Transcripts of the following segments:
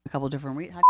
a couple different reasons.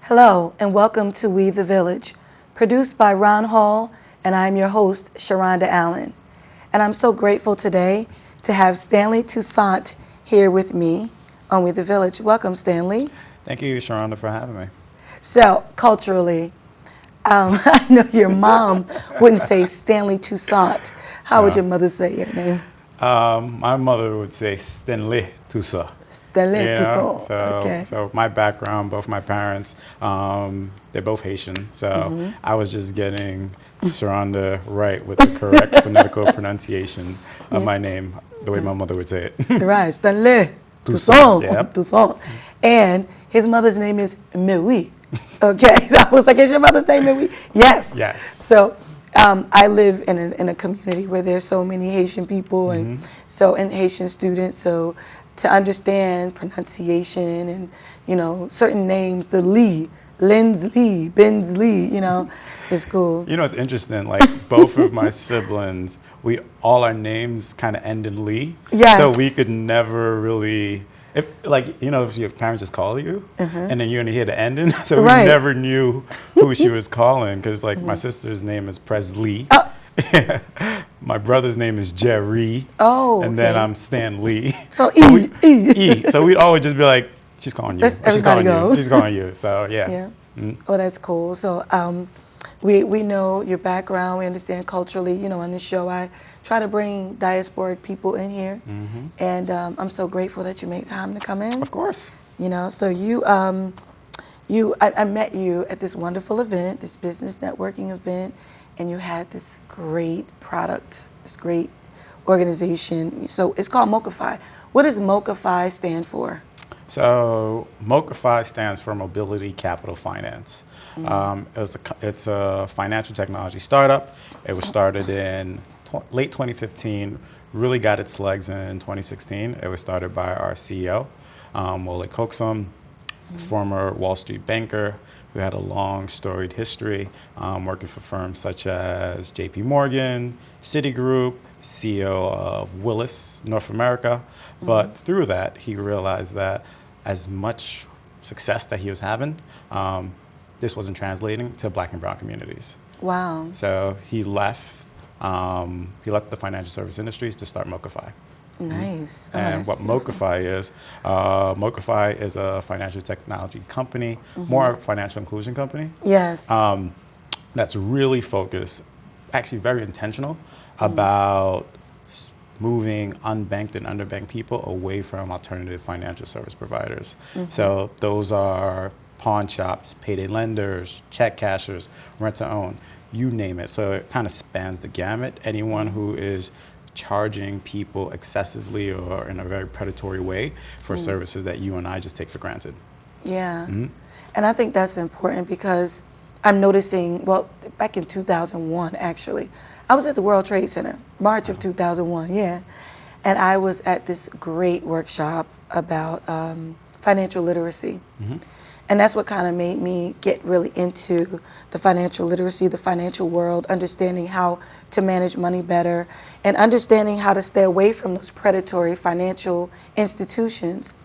Hello, and welcome to We the Village, produced by Ron Hall, and I'm your host, Sharonda Allen. And I'm so grateful today to have Stanley Toussaint here with me on We the Village. Welcome, Stanley. Thank you, Sharonda, for having me. So, culturally, I know your mom wouldn't say Stanley Toussaint. How would your mother say your name? My mother would say Stanley Toussaint. Stanley Toussaint. So my background, both my parents, they're both Haitian. So I was just getting Sharonda right with the correct phonetical pronunciation of my name, the way my mother would say it. Right, Stanley Toussaint. Yep. Toussaint. And his mother's name is Mewi. Okay, I was like, is your mother's name Mewi? Yes. Yes. So I live in a community where there's so many Haitian people and Haitian students. So to understand pronunciation and, you know, certain names, the Lee, Lynn's Lee, Ben's Lee, you know, is cool. You know, it's interesting, like both of my siblings, all our names kind of end in Lee. Yes. So we could never really, if your parents just call you and then you only hear the ending. So we never knew who she was calling because like my sister's name is Presley. Oh. My brother's name is Jerry. Oh, and then I'm Stan Lee. So E. So we'd always just be like, she's calling you. She's calling you. She's calling you. So yeah. Yeah. Oh, that's cool. So we know your background. We understand culturally. You know, on this show, I try to bring diasporic people in here, and I'm so grateful that you made time to come in. Of course. You know, so I met you at this wonderful event, this business networking event. And you had this great product, this great organization. So it's called MoCaFi. What does MoCaFi stand for? So MoCaFi stands for Mobility Capital Finance. It's a financial technology startup. It was started in late 2015, really got its legs in 2016. It was started by our CEO, Wole Coxum, former Wall Street banker who had a long storied history working for firms such as JP Morgan, Citigroup, CEO of Willis, North America. But through that, he realized that as much success that he was having, this wasn't translating to Black and brown communities. Wow. So he left the financial service industries to start MoCaFi. Nice. And what MoCaFi is a financial technology company, more a financial inclusion company. Yes. That's really focused, actually very intentional about moving unbanked and underbanked people away from alternative financial service providers. So those are pawn shops, payday lenders, check cashers, rent-to-own, you name it. So it kind of spans the gamut. Anyone who is charging people excessively or in a very predatory way for services that you and I just take for granted. Yeah. And I think that's important because I'm noticing, well, back in 2001, actually, I was at the World Trade Center, March of 2001, yeah. And I was at this great workshop about financial literacy. And that's what kind of made me get really into the financial literacy, the financial world, understanding how to manage money better, and understanding how to stay away from those predatory financial institutions.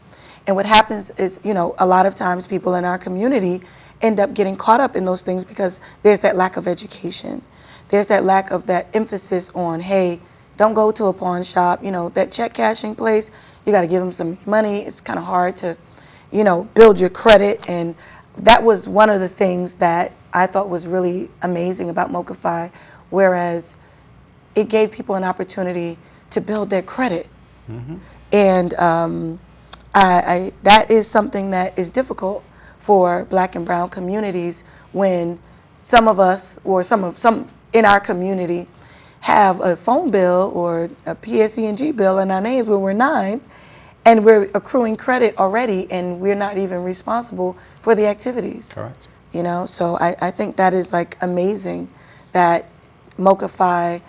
And what happens is, you know, a lot of times people in our community end up getting caught up in those things because there's that lack of education. There's that lack of that emphasis on, hey, don't go to a pawn shop, you know, that check cashing place, you got to give them some money. It's kind of hard to, you know, build your credit. And that was one of the things that I thought was really amazing about MoCaFi, whereas it gave people an opportunity to build their credit. And that is something that is difficult for Black and brown communities when some of us or some in our community have a phone bill or a PSE&G bill in our names when we're 9, and we're accruing credit already, and we're not even responsible for the activities. Correct. You know, so I think that is like amazing that MoCaFi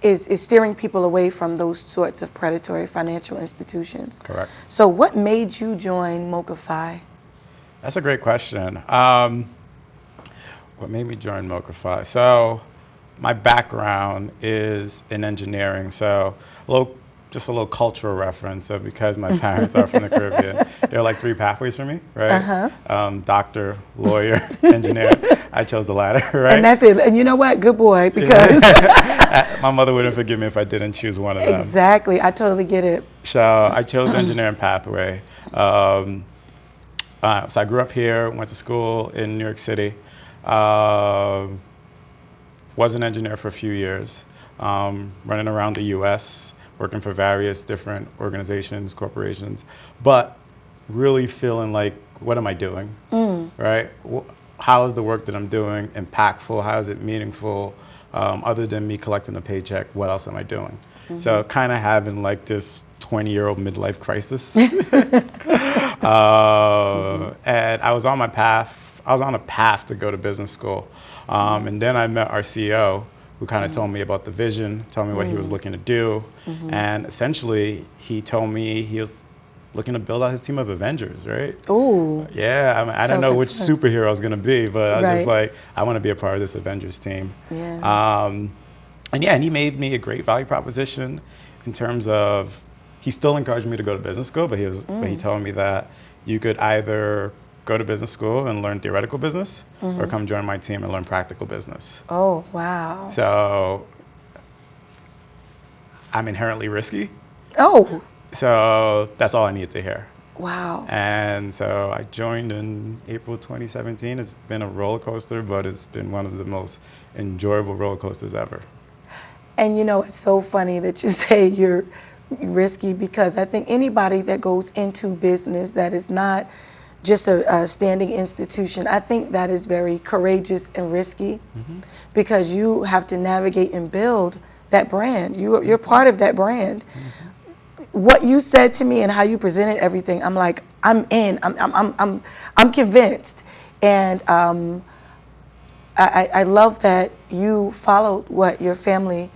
is steering people away from those sorts of predatory financial institutions. Correct. So what made you join MoCaFi? That's a great question. What made me join MoCaFi? So my background is in engineering, so just a little cultural reference. So because my parents are from the Caribbean, there are like 3 pathways for me, right? Doctor, lawyer, engineer. I chose the latter, right? And that's it. And you know what? Good boy, because my mother wouldn't forgive me if I didn't choose one of them. Exactly. I totally get it. So I chose the engineering pathway. So I grew up here, went to school in New York City. Was an engineer for a few years, running around the U.S., working for various different organizations, corporations, but really feeling like, what am I doing, right? How is the work that I'm doing impactful? How is it meaningful? Other than me collecting a paycheck, what else am I doing? So kind of having like this 20-year-old midlife crisis. And I was on my path. I was on a path to go to business school. And then I met our CEO, who kind of told me about the vision, told me what he was looking to do. And essentially, he told me he was looking to build out his team of Avengers, right? Ooh. Yeah, I mean, I don't know which superhero I was going to be, but I was just like, I want to be a part of this Avengers team. Yeah. And he made me a great value proposition in terms of, he still encouraged me to go to business school, but he told me that you could either go to business school and learn theoretical business, or come join my team and learn practical business. Oh, wow. So I'm inherently risky. Oh. So that's all I needed to hear. Wow. And so I joined in April 2017. It's been a roller coaster, but it's been one of the most enjoyable roller coasters ever. And you know, it's so funny that you say you're risky, because I think anybody that goes into business that is not just a standing institution, I think that is very courageous and risky, because you have to navigate and build that brand. You're part of that brand. What you said to me and how you presented everything, I'm like, I'm in. I'm convinced, and I love that you followed what your family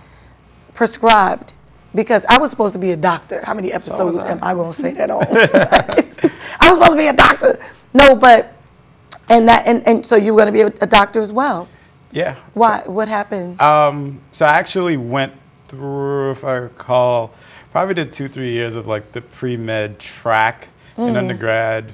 prescribed, because I was supposed to be a doctor. How many episodes am I going to say that on? I was supposed to be a doctor. No, but and so you were going to be a doctor as well. Yeah. Why? What happened? So I actually went through, if I recall, probably did 2-3 years of like the pre-med track in undergrad,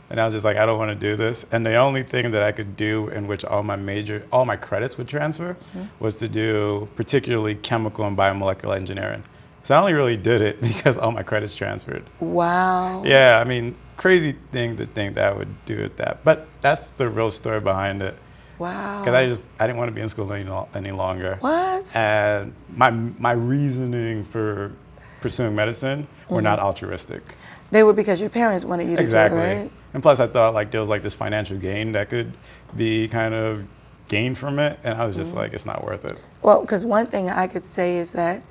and I was just like, I don't want to do this. And the only thing that I could do in which all my credits would transfer was to do particularly chemical and biomolecular engineering. So I only really did it because all my credits transferred. Wow. Yeah, I mean, crazy thing to think that I would do it that. But that's the real story behind it. Wow. Because I didn't want to be in school any longer. What? And my reasoning for pursuing medicine were not altruistic. They were because your parents wanted you to do it, right? And plus I thought like there was like this financial gain that could be kind of gained from it. And I was just like, it's not worth it. Well, because one thing I could say is that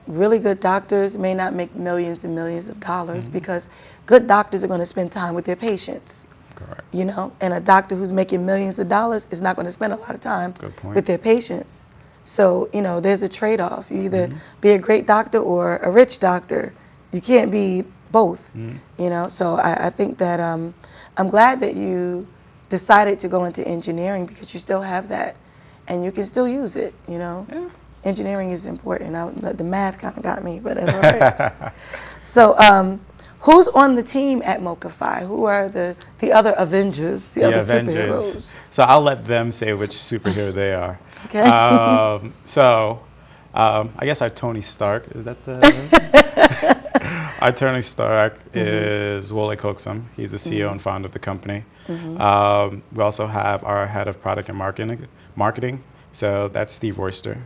really good doctors may not make millions and millions of dollars, because good doctors are going to spend time with their patients. Correct. You know, and a doctor who's making millions of dollars is not going to spend a lot of time with their patients. So, you know, there's a trade-off. You either be a great doctor or a rich doctor. You can't be both, you know. So I think that I'm glad that you decided to go into engineering, because you still have that and you can still use it, you know. Yeah. Engineering is important. The math kind of got me, but that's all right. So who's on the team at MoCaFi? Who are the other Avengers, the other superheroes? So I'll let them say which superhero they are. Okay. I guess our Tony Stark, is that the... Our Tony Stark is Wole Coxum. He's the CEO and founder of the company. We also have our head of product and marketing. So that's Steve Royster.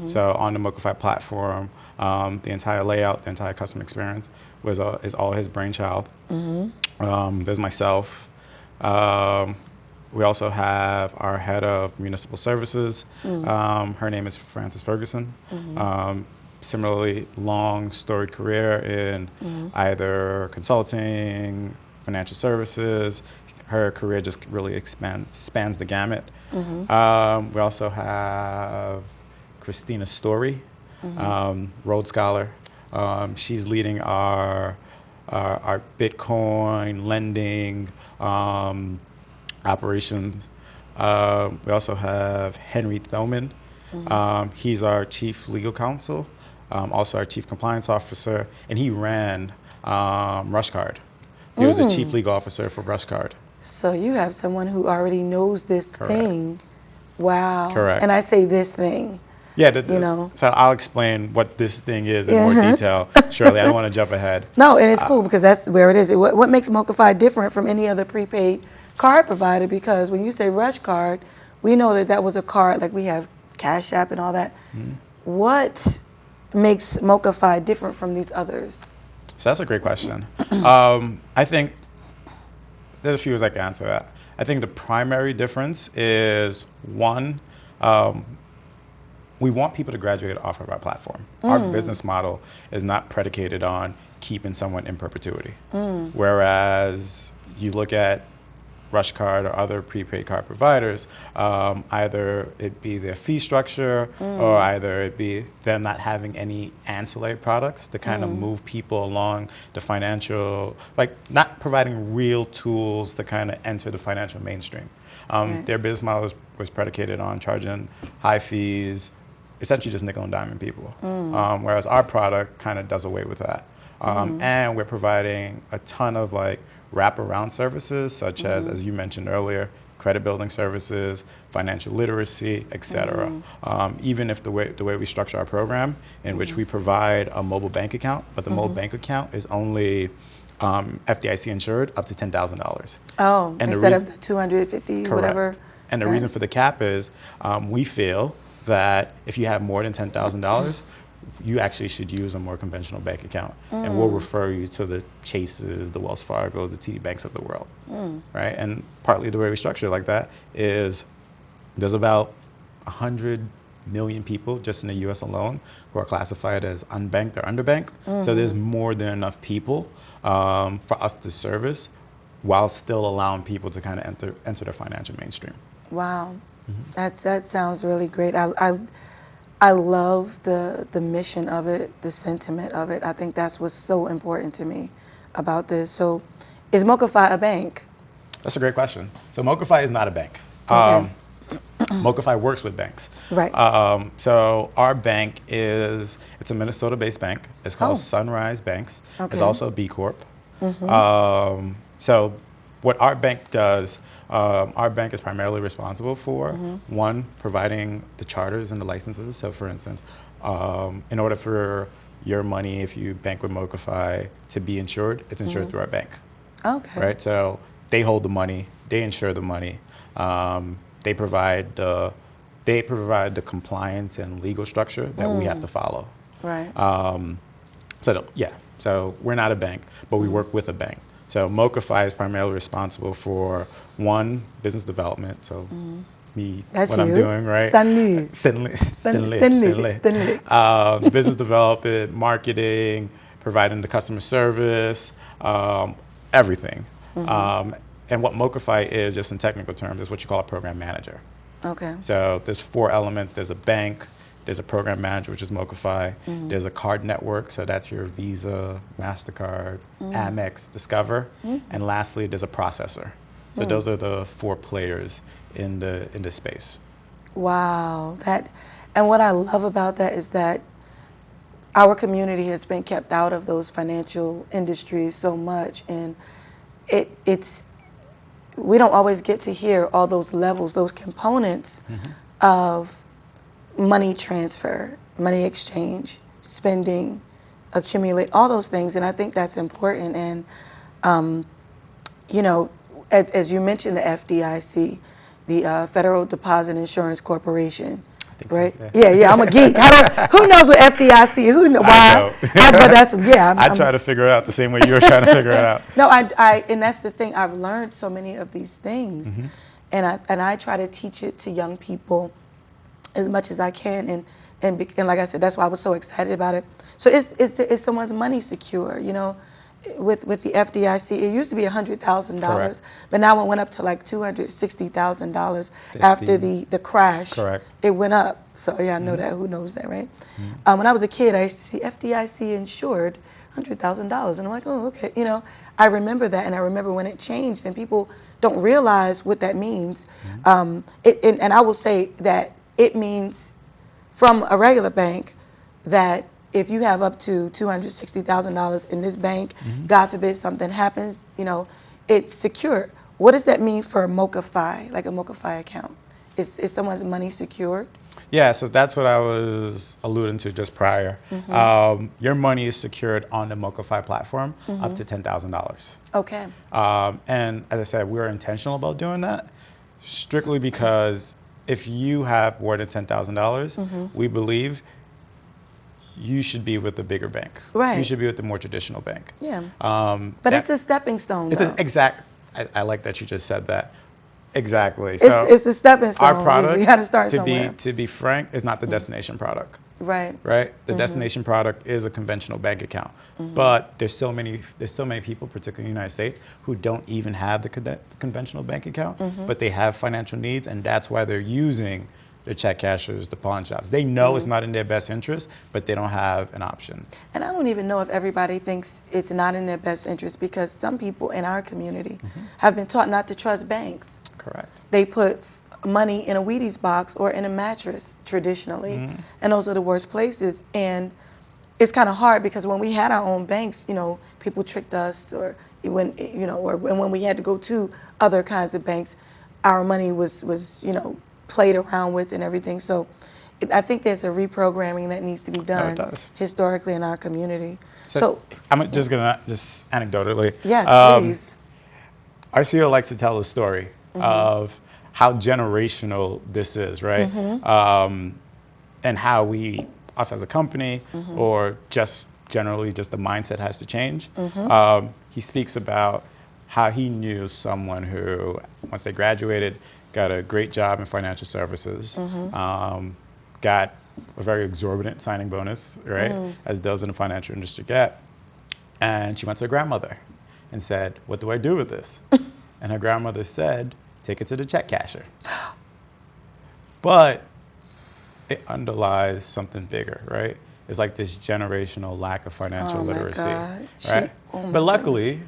So on the MoCaFi platform, the entire layout, the entire customer experience is all his brainchild. There's myself. We also have our head of municipal services. Her name is Frances Ferguson. Similarly, long storied career in either consulting, financial services. Her career just really spans the gamut. We also have Christina Story, Rhodes Scholar. She's leading our Bitcoin lending operations. We also have Henry Thoman. He's our chief legal counsel, also our chief compliance officer, and he ran Rushcard. He was the chief legal officer for Rushcard. So you have someone who already knows this thing. Wow. Correct. And I say this thing. Yeah, you know. So I'll explain what this thing is in more detail shortly. I don't want to jump ahead. No, and it's cool because that's where it is. What makes MoCaFi different from any other prepaid card provider? Because when you say Rushcard, we know that that was a card, like we have Cash App and all that. What makes MoCaFi different from these others? So that's a great question. I think there's a few ways I can answer that. I think the primary difference is one, we want people to graduate off of our platform. Our business model is not predicated on keeping someone in perpetuity. Whereas you look at Rushcard or other prepaid card providers, either it be their fee structure or either it be them not having any ancillary products to kind of move people along the financial, like not providing real tools to kind of enter the financial mainstream. Their business model was predicated on charging high fees, essentially just nickel and diming people. Whereas our product kind of does away with that. And we're providing a ton of like wraparound services, such as you mentioned earlier, credit building services, financial literacy, et cetera. Even if the way we structure our program, in which we provide a mobile bank account, but the mobile bank account is only FDIC insured up to $10,000. Oh, and instead of the 250, correct. Whatever. And the reason for the cap is we feel that if you have more than $10,000, you actually should use a more conventional bank account, and we'll refer you to the Chases, the Wells Fargos, the TD Banks of the world, right? And partly the way we structure it like that is there's about 100 million people just in the U.S. alone who are classified as unbanked or underbanked. So there's more than enough people for us to service while still allowing people to kind of enter the financial mainstream. Wow, that sounds really great. I love the mission of it, the sentiment of it. I think that's what's so important to me about this. So is MoCaFi a bank? That's a great question. So MoCaFi is not a bank. Okay. MoCaFi works with banks. Right. So our bank it's a Minnesota-based bank. It's called Sunrise Banks. Okay. It's also a B Corp. So what our bank does, our bank is primarily responsible for, one, providing the charters and the licenses. So for instance, in order for your money, if you bank with MoCaFi, to be insured, it's insured through our bank. Okay. Right? So they hold the money, they insure the money, they provide the compliance and legal structure that we have to follow. Right. So we're not a bank, but we work with a bank. So MoCaFi is primarily responsible for, one, business development. So That's I'm doing, right? Stanley. Business development, marketing, providing the customer service, everything. And what MoCaFi is, just in technical terms, is what you call a program manager. Okay. So there's 4 elements. There's a bank, there's a program manager, which is MoCaFi. There's a card network, so that's your Visa, MasterCard, Amex, Discover. And lastly, there's a processor. So those are the 4 players in the space. Wow. And what I love about that is that our community has been kept out of those financial industries so much, and we don't always get to hear all those levels, those components of money transfer, money exchange, spending, accumulate, all those things. And I think that's important. And, as you mentioned, the FDIC, the Federal Deposit Insurance Corporation. think so, right? yeah. Yeah, I'm a geek. Who knows what FDIC? Who knows why? But that's I try to figure it out the same way you were trying to figure it out. No, and that's the thing. I've learned so many of these things, and I try to teach it to young people as much as I can. And like I said, that's why I was so excited about it. So is someone's money secure? You know, with the FDIC, it used to be $100,000, but now it went up to like $260,000 after the crash. Correct. It went up. So yeah, I know that. Who knows that, right? When I was a kid, I used to see FDIC insured $100,000, and I'm like, oh, okay. You know, I remember that, and I remember when it changed, and people don't realize what that means. And I will say that it means from a regular bank that if you have up to $260,000 in this bank, God forbid something happens, you know, it's secure. What does that mean for a MoCaFi, like a MoCaFi account? Is someone's money secured? Yeah, so that's what I was alluding to just prior. Your money is secured on the MoCaFi platform up to $10,000. Okay. And as I said, we were intentional about doing that strictly because if you have more than $10,000, we believe you should be with the bigger bank. Right. You should be with the more traditional bank. Yeah. But it's a stepping stone, though. I like that you just said that. Exactly. It's a stepping stone. Our product, you got to start somewhere. to be frank, is not the destination product. Right. Right. The destination product is a conventional bank account, but there's so many people, particularly in the United States, who don't even have the conventional bank account, but they have financial needs, and that's why they're using the check cashers, the pawn shops. They know it's not in their best interest, but they don't have an option. And I don't even know if everybody thinks it's not in their best interest, because some people in our community have been taught not to trust banks. Correct. They put money in a Wheaties box or in a mattress traditionally, and those are the worst places. And it's kind of hard because when we had our own banks, you know, people tricked us, or when we had to go to other kinds of banks, our money was played around with and everything. So I think there's a reprogramming that needs to be done historically in our community. So I'm just gonna anecdotally. Yes, please. Our CEO likes to tell the story of how generational this is, right? And how us as a company, or just generally just the mindset has to change. He speaks about how he knew someone who, once they graduated, got a great job in financial services, got a very exorbitant signing bonus, right, as those in the financial industry get. And she went to her grandmother and said, "What do I do with this?" And her grandmother said, "Take it to the check casher." But it underlies something bigger, right? It's like this generational lack of financial literacy, right? But luckily,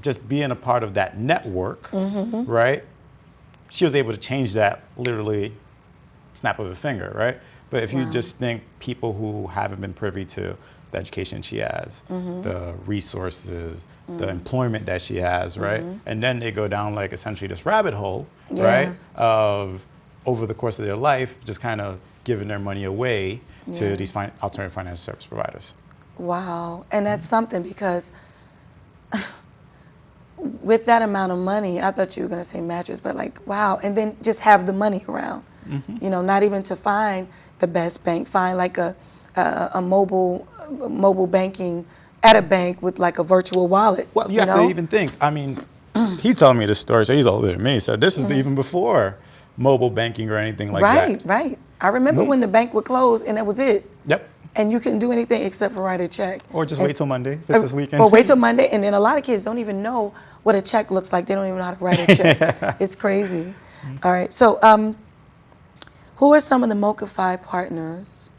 just being a part of that network, right, she was able to change that literally snap of a finger, right? But if you just think people who haven't been privy to the education she has, the resources, the employment that she has, right? And then they go down like essentially this rabbit hole, right? Of over the course of their life, just kind of giving their money away to these alternative financial service providers. Wow, and that's something, because with that amount of money, I thought you were going to say mattress, but like, wow. And then just have the money around, you know, not even to find the best bank, find like a mobile banking at a bank with like a virtual wallet. Well, you have to even think, I mean, he told me this story, so he's older than me. So this is even before mobile banking or anything like that. Right. I remember when the bank would close and that was it. Yep. And you couldn't do anything except for write a check. Or just wait till Monday, if it's this weekend. Or wait till Monday, and then a lot of kids don't even know what a check looks like. They don't even know how to write a check. It's crazy. All right, so who are some of the MoCaFi partners?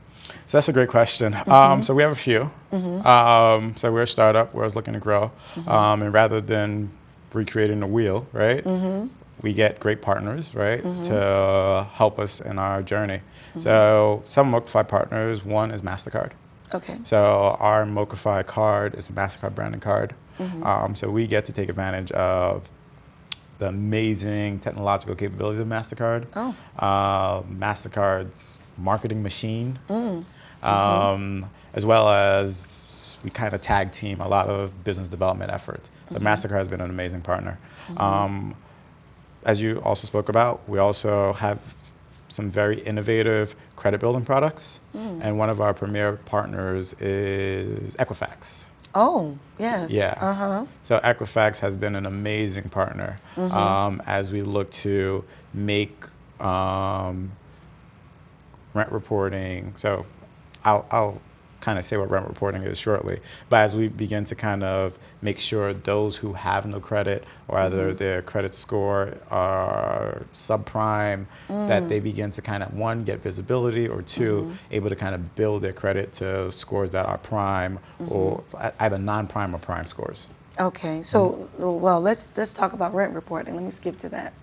So that's a great question. So we have a few. So we're a startup. We're always looking to grow. And rather than recreating the wheel, right, we get great partners, right, to help us in our journey. So some MoCaFi partners, one is MasterCard. Okay. So our MoCaFi card is a MasterCard branded card. So we get to take advantage of the amazing technological capabilities of MasterCard. MasterCard's marketing machine, as well as we kind of tag team a lot of business development efforts. So MasterCard has been an amazing partner. As you also spoke about, we also have some very innovative credit building products. And one of our premier partners is Equifax. Oh, yes. Yeah. So Equifax has been an amazing partner as we look to make rent reporting. So I'll kind of say what rent reporting is shortly. But as we begin to kind of make sure those who have no credit or either their credit score are subprime, that they begin to kind of, one, get visibility, or two, able to kind of build their credit to scores that are prime or either non-prime or prime scores. Okay, so, well, let's talk about rent reporting. Let me skip to that.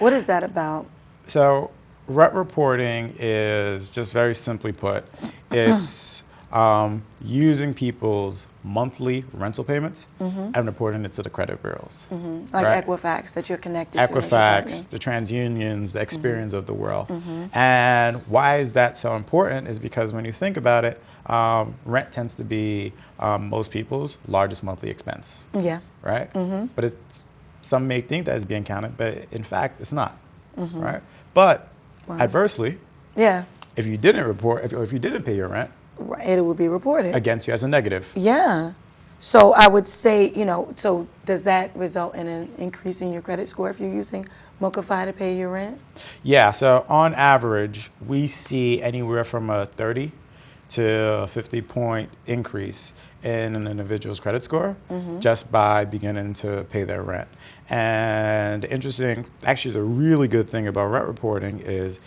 What is that about? So rent reporting is, just very simply put, it's using people's monthly rental payments and reporting it to the credit bureaus. Like right? Equifax that you're connected to. Equifax, the TransUnions, the Experians of the world. And why is that so important is because when you think about it, rent tends to be most people's largest monthly expense. Yeah. Right? But it's, some may think that it's being counted, but in fact, it's not. Right? But adversely, if you didn't report, if you didn't pay your rent, it would be reported against you as a negative. Yeah. So I would say, so does that result in an increase in your credit score if you're using MoCaFi to pay your rent? Yeah. So on average, we see anywhere from a 30 to a 50-point increase in an individual's credit score just by beginning to pay their rent. And actually the really good thing about rent reporting is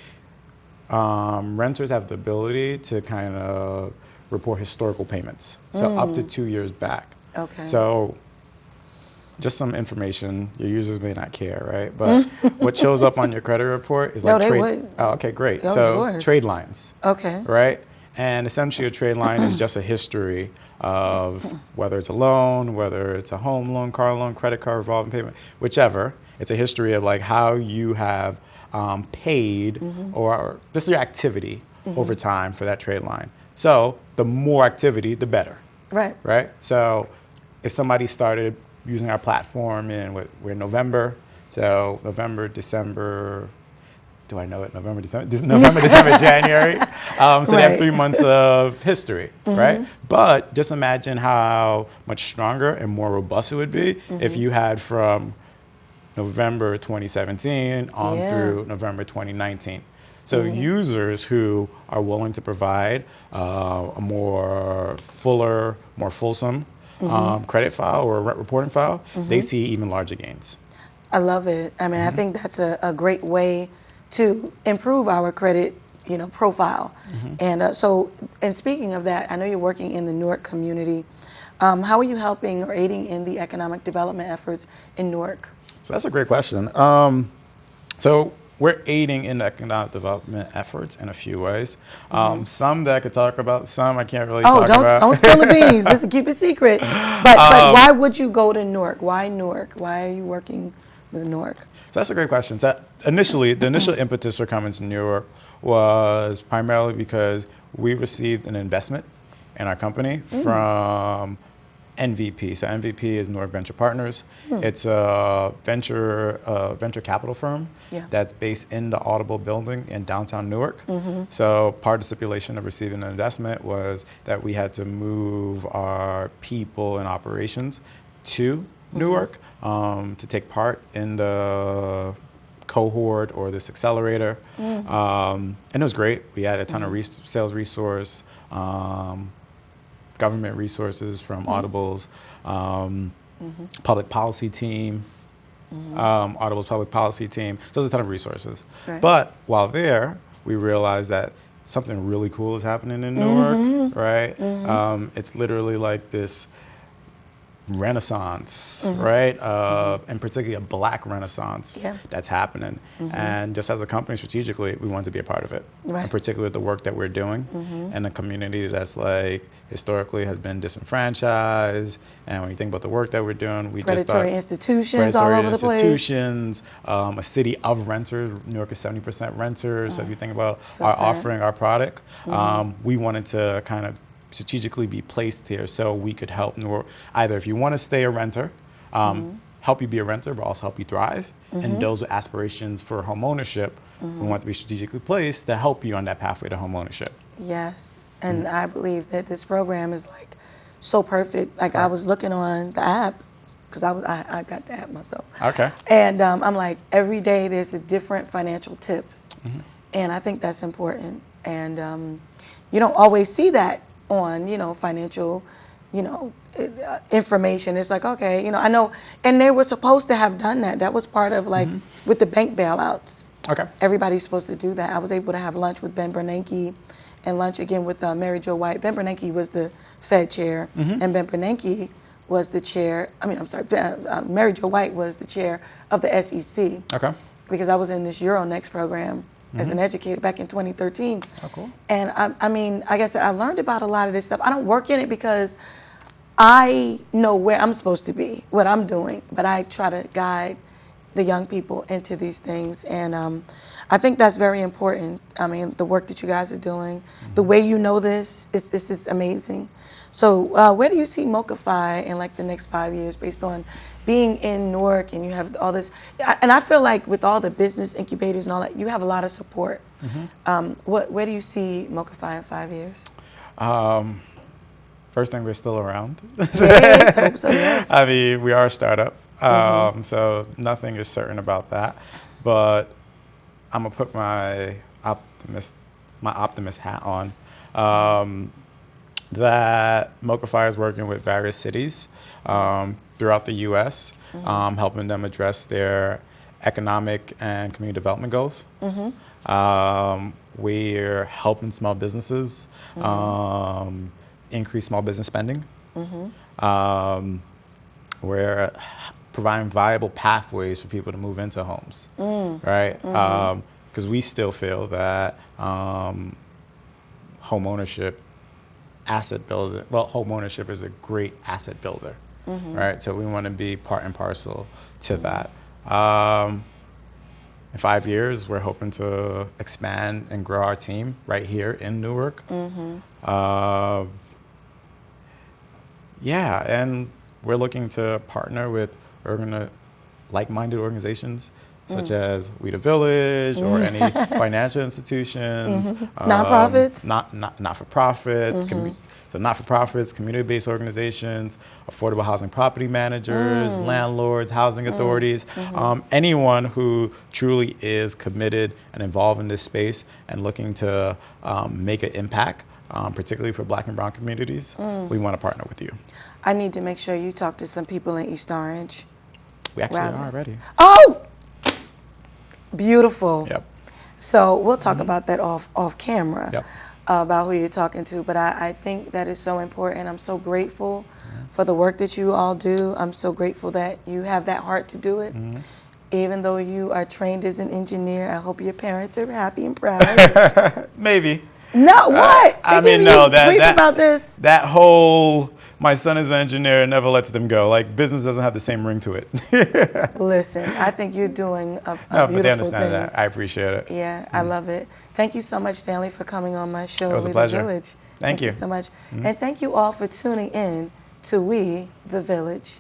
renters have the ability to kind of report historical payments, so up to 2 years back. Okay. So just some information, your users may not care, right? But what shows up on your credit report is like trade. Oh, okay, great. So trade lines. Okay. Right? And essentially a trade line is just a history of whether it's a loan, whether it's a home loan, car loan, credit card, revolving payment, whichever. It's a history of like how you have paid or just your activity over time for that trade line. So the more activity, the better. Right. Right? So if somebody started using our platform in we're in November, so November, December, do I know it? November, December, January. So they have 3 months of history, right? But just imagine how much stronger and more robust it would be if you had from November 2017 on through November 2019. So users who are willing to provide a more fuller, more fulsome credit file or rent reporting file, they see even larger gains. I love it. I mean, I think that's a great way to improve our credit, profile. And and speaking of that, I know you're working in the Newark community. How are you helping or aiding in the economic development efforts in Newark? So that's a great question. So we're aiding in the economic development efforts in a few ways. Some that I could talk about, some I can't really talk about. Don't spill the beans. Listen, keep it secret. But why would you go to Newark? Why Newark? Why are you working with Newark? So that's a great question. So the initial impetus for coming to Newark was primarily because we received an investment in our company from NVP. So NVP is Newark Venture Partners. It's a venture capital firm that's based in the Audible building in downtown Newark. So part of the stipulation of receiving an investment was that we had to move our people and operations to Newark to take part in the cohort or this accelerator. And it was great. We had a ton of sales resource, government resources from Audible's public policy team, Audible's public policy team. So there's a ton of resources. Right. But while there, we realized that something really cool is happening in Newark, right? It's literally like this renaissance, right? And particularly a Black renaissance that's happening. And just as a company, strategically, we wanted to be a part of it. Right. And particularly with the work that we're doing in a community that's like historically has been disenfranchised. And when you think about the work that we're doing, we just predatory institutions all over the place. A city of renters. New York is 70% renters. So if you think about our offering, our product, we wanted to kind of strategically be placed here so we could help Newark. Either if you want to stay a renter, help you be a renter, but also help you thrive. And those with aspirations for home ownership, we want to be strategically placed to help you on that pathway to home ownership. Yes, and I believe that this program is like so perfect. Like I was looking on the app, because I got the app myself. Okay. And I'm like, every day there's a different financial tip. And I think that's important. And you don't always see that on, financial, information. It's like, okay, I know. And they were supposed to have done that. That was part of like with the bank bailouts. Okay. Everybody's supposed to do that. I was able to have lunch with Ben Bernanke and lunch again with Mary Jo White. Ben Bernanke was the Fed chair, and Ben Bernanke was the chair. Mary Jo White was the chair of the SEC. Okay. Because I was in this Euronext program as an educator back in 2013. Oh, cool. And like I said, I learned about a lot of this stuff. I don't work in it because I know where I'm supposed to be, what I'm doing, but I try to guide the young people into these things. And I think that's very important. I mean, the work that you guys are doing, the way you know this is amazing. So where do you see MoCaFi in like the next 5 years based on being in Newark and you have all this? And I feel like with all the business incubators and all that, you have a lot of support. Where do you see MoCaFi in 5 years? First thing, we're still around. Yes, hope so, yes. I mean, we are a startup, so nothing is certain about that. But I'm gonna put my optimist hat on. That MoCaFi is working with various cities throughout the U.S., helping them address their economic and community development goals. We're helping small businesses increase small business spending. We're providing viable pathways for people to move into homes, right? Because we still feel that home ownership is a great asset builder, right? So we want to be part and parcel to that. In 5 years, we're hoping to expand and grow our team right here in Newark. And we're looking to partner with like-minded organizations such as We the Village or any financial institutions, nonprofits, not-for-profits, so not-for-profits, community-based organizations, affordable housing property managers, landlords, housing authorities, anyone who truly is committed and involved in this space and looking to make an impact, particularly for Black and Brown communities. We want to partner with you. I need to make sure you talk to some people in East Orange. We actually are already. Oh! Beautiful. Yep. So we'll talk about that off camera, Yep. About who you're talking to. But I think that is so important. I'm so grateful for the work that you all do. I'm so grateful that you have that heart to do it. Even though you are trained as an engineer, I hope your parents are happy and proud. Maybe. No, what? About this? That whole, my son is an engineer, never lets them go. Like, business doesn't have the same ring to it. Listen, I think you're doing a No, beautiful but they understand thing. that. I appreciate it. Yeah, I love it. Thank you so much, Stanley, for coming on my show, It was a We pleasure. the Village. Thank you So much. And thank you all for tuning in to We the Village.